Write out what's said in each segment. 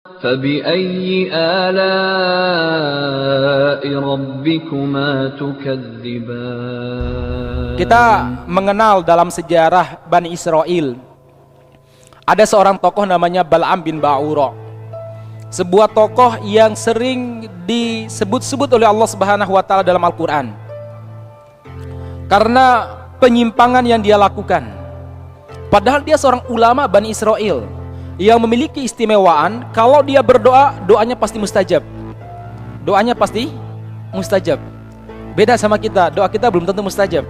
فبأي آلاء ربكما تكذبان. Kita mengenal dalam sejarah Bani Israel, ada seorang tokoh namanya Bal'am bin Ba'ura. Sebuah tokoh yang sering disebut-sebut oleh Allah Subhanahu wa taala dalam Al-Qur'an karena penyimpangan yang dia lakukan. Padahal dia seorang ulama Bani Israel yang memiliki istimewaan, kalau dia berdoa, doanya pasti mustajab. Doanya pasti mustajab. Beda sama kita, doa kita belum tentu mustajab.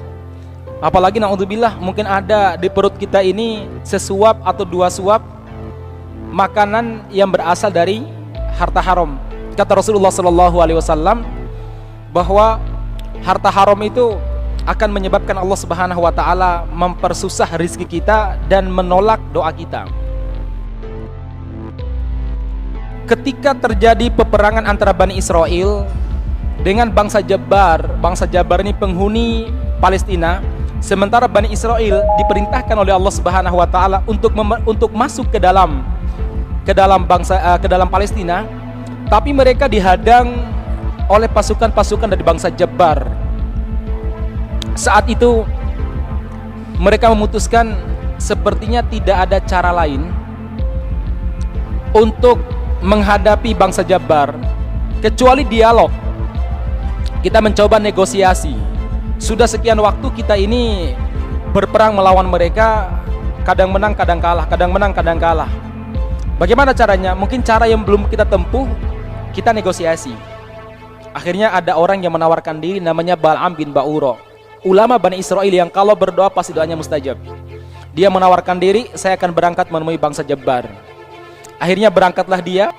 Apalagi na'udzubillah, mungkin ada di perut kita ini sesuap atau dua suap makanan yang berasal dari harta haram. Kata Rasulullah SAW bahwa harta haram itu akan menyebabkan Allah Subhanahu wa taala mempersusah rizki kita dan menolak doa kita. Ketika terjadi peperangan antara Bani Israel dengan bangsa Jabbar. Bangsa Jabbar ini penghuni Palestina, sementara Bani Israel diperintahkan oleh Allah Subhanahu wa taala untuk masuk ke dalam Palestina, tapi mereka dihadang oleh pasukan-pasukan dari bangsa Jabbar. Saat itu mereka memutuskan sepertinya tidak ada cara lain untuk menghadapi bangsa Jabbar kecuali dialog. Kita mencoba negosiasi. Sudah sekian waktu kita ini berperang melawan mereka, kadang menang kadang kalah, kadang menang kadang kalah. Bagaimana caranya? Mungkin cara yang belum kita tempuh, kita negosiasi. Akhirnya ada orang yang menawarkan diri, namanya Bal'am bin Ba'ura, ulama Bani Israel yang kalau berdoa pasti doanya mustajab. Dia menawarkan diri, saya akan berangkat menemui bangsa Jabbar. Akhirnya berangkatlah dia.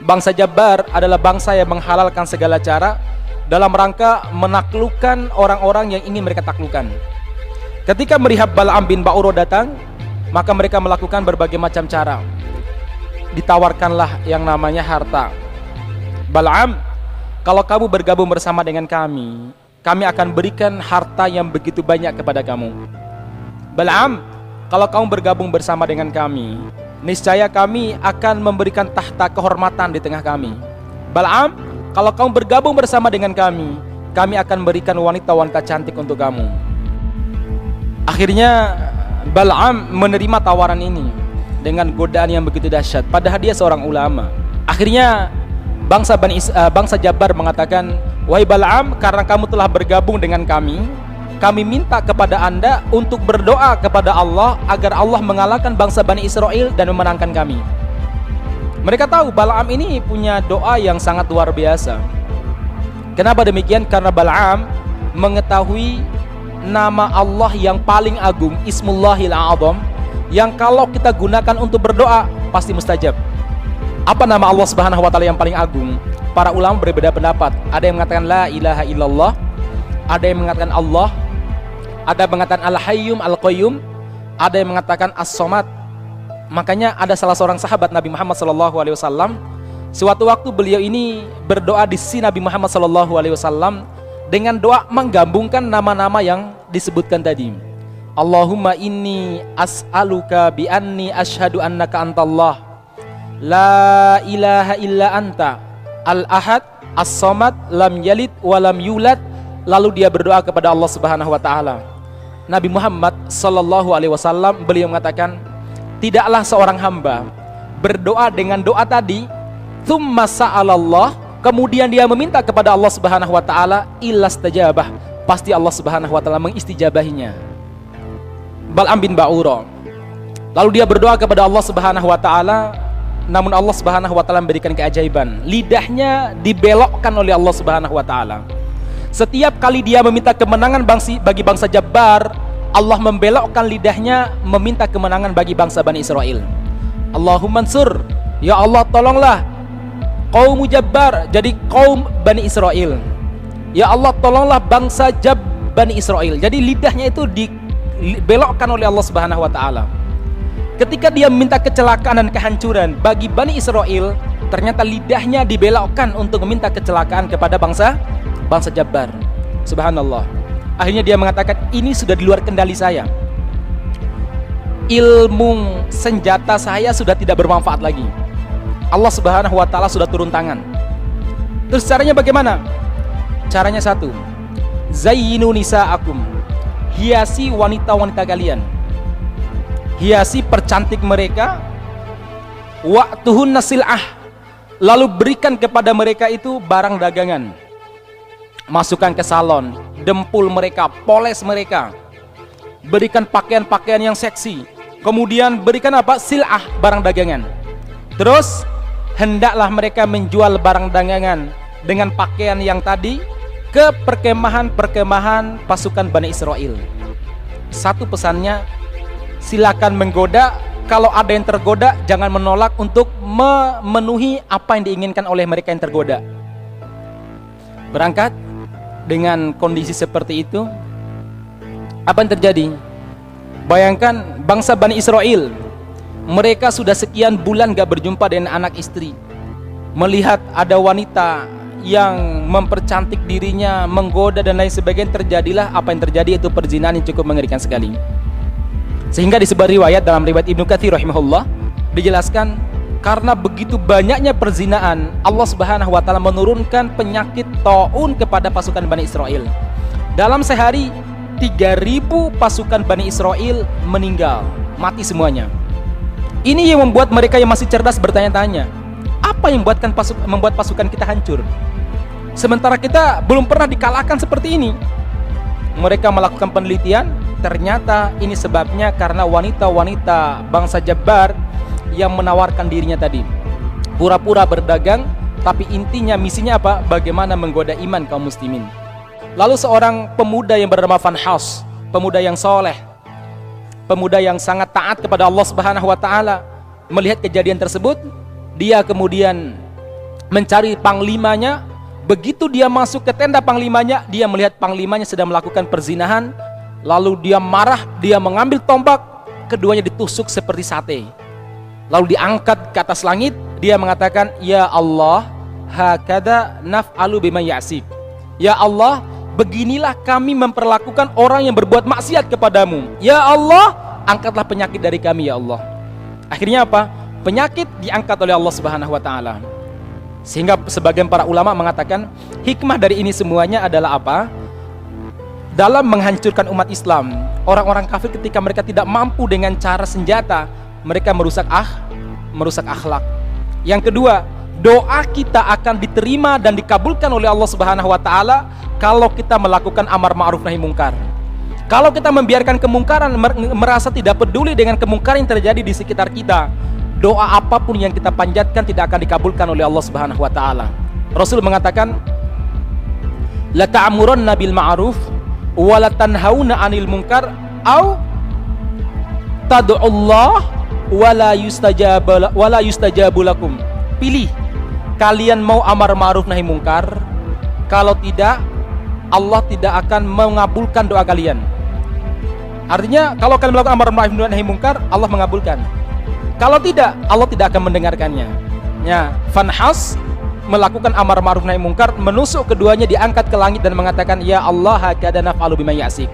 Bangsa Jabbar adalah bangsa yang menghalalkan segala cara dalam rangka menaklukkan orang-orang yang ingin mereka taklukkan. Ketika melihat Bal'am bin Ba'ura datang, maka mereka melakukan berbagai macam cara. Ditawarkanlah yang namanya harta. Bal'am, kalau kamu bergabung bersama dengan kami akan berikan harta yang begitu banyak kepada kamu. Bal'am, kalau kamu bergabung bersama dengan kami, niscaya kami akan memberikan tahta kehormatan di tengah kami. Bal'am, kalau kamu bergabung bersama dengan kami akan berikan wanita-wanita cantik untuk kamu. Akhirnya Bal'am menerima tawaran ini dengan godaan yang begitu dahsyat, padahal dia seorang ulama. Akhirnya bangsa Jabbar mengatakan, wahai Bal'am, karena kamu telah bergabung dengan kami minta kepada anda untuk berdoa kepada Allah agar Allah mengalahkan bangsa Bani Israel dan memenangkan kami. Mereka tahu Bal'am ini punya doa yang sangat luar biasa. Kenapa demikian? Karena Bal'am mengetahui nama Allah yang paling agung, Ismullahil A'zam, yang kalau kita gunakan untuk berdoa pasti mustajab. Apa nama Allah Subhanahu wa taala yang paling agung? Para ulama berbeda pendapat. Ada yang mengatakan la ilaha illallah, ada yang mengatakan Allah, ada yang mengatakan Al-Hayyum Al-Qayyum, ada yang mengatakan As-Somad. Makanya ada salah seorang sahabat Nabi Muhammad SAW, suatu waktu beliau ini berdoa di sisi Nabi Muhammad SAW dengan doa menggabungkan nama-nama yang disebutkan tadi. Allahumma inni as'aluka bi anni asyhadu annaka antallah, la ilaha illa anta, al-ahad, as-somad, lam yalid wa lam yulad. Lalu dia berdoa kepada Allah Subhanahu wa taala. Nabi Muhammad sallallahu alaihi wasallam beliau mengatakan, tidaklah seorang hamba berdoa dengan doa tadi, tsumma sa'alallah, kemudian dia meminta kepada Allah Subhanahu wa taala, illa istajabah, pasti Allah Subhanahu wa taala mengistijabahinya. Bal'am bin Ba'ura, lalu dia berdoa kepada Allah Subhanahu wa taala, namun Allah Subhanahu wa taala memberikan keajaiban. Lidahnya dibelokkan oleh Allah Subhanahu wa taala. Setiap kali dia meminta kemenangan bagi bangsa Jabbar, Allah membelokkan lidahnya meminta kemenangan bagi bangsa Bani Israel. Allahumma ansur, ya Allah tolonglah kaum Jabbar jadi kaum Bani Israel. Ya Allah tolonglah bangsa Bani Israel. Jadi lidahnya itu dibelokkan oleh Allah Subhanahu wa taala. Ketika dia meminta kecelakaan dan kehancuran bagi Bani Israel, ternyata lidahnya dibelokkan untuk meminta kecelakaan kepada bangsa Jabbar. Subhanallah. Akhirnya dia mengatakan, ini sudah di luar kendali saya. Ilmu senjata saya sudah tidak bermanfaat lagi. Allah Subhanahu wa taala sudah turun tangan. Terus caranya bagaimana? Caranya satu, zayyinu nisaakum, hiasi wanita-wanita kalian, hiasi, percantik mereka. Wa'tuhunna sil'ah, lalu berikan kepada mereka itu barang dagangan. Masukkan ke salon, dempul mereka, poles mereka, berikan pakaian-pakaian yang seksi. Kemudian berikan apa? Sil'ah, barang dagangan. Terus hendaklah mereka menjual barang dagangan dengan pakaian yang tadi ke perkemahan-perkemahan pasukan Bani Israel. Satu pesannya, silakan menggoda. Kalau ada yang tergoda, jangan menolak untuk memenuhi apa yang diinginkan oleh mereka yang tergoda. Berangkat dengan kondisi seperti itu, apa yang terjadi? Bayangkan bangsa Bani Israel, mereka sudah sekian bulan gak berjumpa dengan anak istri. Melihat ada wanita yang mempercantik dirinya, menggoda dan lain sebagainya, terjadilah apa yang terjadi, yaitu perzinahan yang cukup mengerikan sekali. Sehingga di sebuah riwayat, dalam riwayat Ibnu Katsir rahimahullah, dijelaskan karena begitu banyaknya perzinahan, Allah Subhanahu wa taala menurunkan penyakit taun kepada pasukan Bani Israel. Dalam sehari 3.000 pasukan Bani Israel meninggal, mati semuanya. Ini yang membuat mereka yang masih cerdas bertanya-tanya, apa yang membuat pasukan kita hancur? Sementara kita belum pernah dikalahkan seperti ini. Mereka melakukan penelitian, ternyata ini sebabnya karena wanita-wanita bangsa Jabbar yang menawarkan dirinya tadi. Pura-pura berdagang, tapi intinya misinya apa? Bagaimana menggoda iman kaum muslimin. Lalu seorang pemuda yang bernama Fanhas, pemuda yang soleh, pemuda yang sangat taat kepada Allah Subhanahu wa taala, melihat kejadian tersebut, dia kemudian mencari panglimanya. Begitu dia masuk ke tenda panglimanya, dia melihat panglimanya sedang melakukan perzinahan. Lalu dia marah, dia mengambil tombak, keduanya ditusuk seperti sate. Lalu diangkat ke atas langit, dia mengatakan, ya Allah, hakada naf'alu bima ya'sib. Ya Allah, beginilah kami memperlakukan orang yang berbuat maksiat kepadamu. Ya Allah, angkatlah penyakit dari kami ya Allah. Akhirnya apa? Penyakit diangkat oleh Allah Subhanahu wa taala. Sehingga sebagian para ulama mengatakan hikmah dari ini semuanya adalah apa? Dalam menghancurkan umat Islam, orang-orang kafir ketika mereka tidak mampu dengan cara senjata, mereka merusak akhlak. Yang kedua, doa kita akan diterima dan dikabulkan oleh Allah Subhanahu wa taala kalau kita melakukan amar ma'ruf nahi mungkar. Kalau kita membiarkan kemungkaran, merasa tidak peduli dengan kemungkaran yang terjadi di sekitar kita, doa apapun yang kita panjatkan tidak akan dikabulkan oleh Allah Subhanahu wa taala. Rasul mengatakan, la ta'murunna bil ma'ruf wa la tanhauna 'anil munkar au tad'ullah wa la yustajabu lakum. Pilih, kalian mau amar ma'ruf nahi mungkar, kalau tidak Allah tidak akan mengabulkan doa kalian. Artinya kalau kalian melakukan amar ma'ruf nahi mungkar, Allah mengabulkan. Kalau tidak, Allah tidak akan mendengarkannya. Ya, Fanhas melakukan amar ma'ruf nahi mungkar, menusuk keduanya, diangkat ke langit dan mengatakan, ya Allah, hakada naf'alu bima ya'sik.